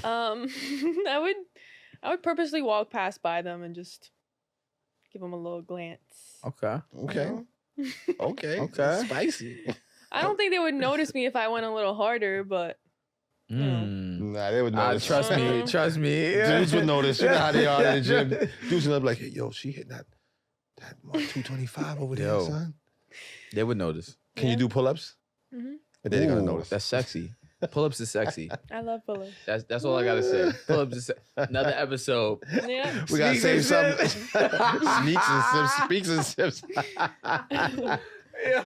I would purposely walk past by them and just give them a little glance. Okay. Okay. Spicy. I don't think they would notice me if I went a little harder, but Nah, they would notice. Trust me. Dudes would notice. You know how they are in the gym. Dudes would be like, hey, yo, she hit that 225 over there, son. They would notice. Can you do pull-ups? Mm-hmm. And then they're gonna notice. That's sexy. Pull-ups is sexy. I love pull-ups. That's all I gotta say. Pull-ups is another episode. Yeah. We gotta Sneaks save and some. Speaks and sips.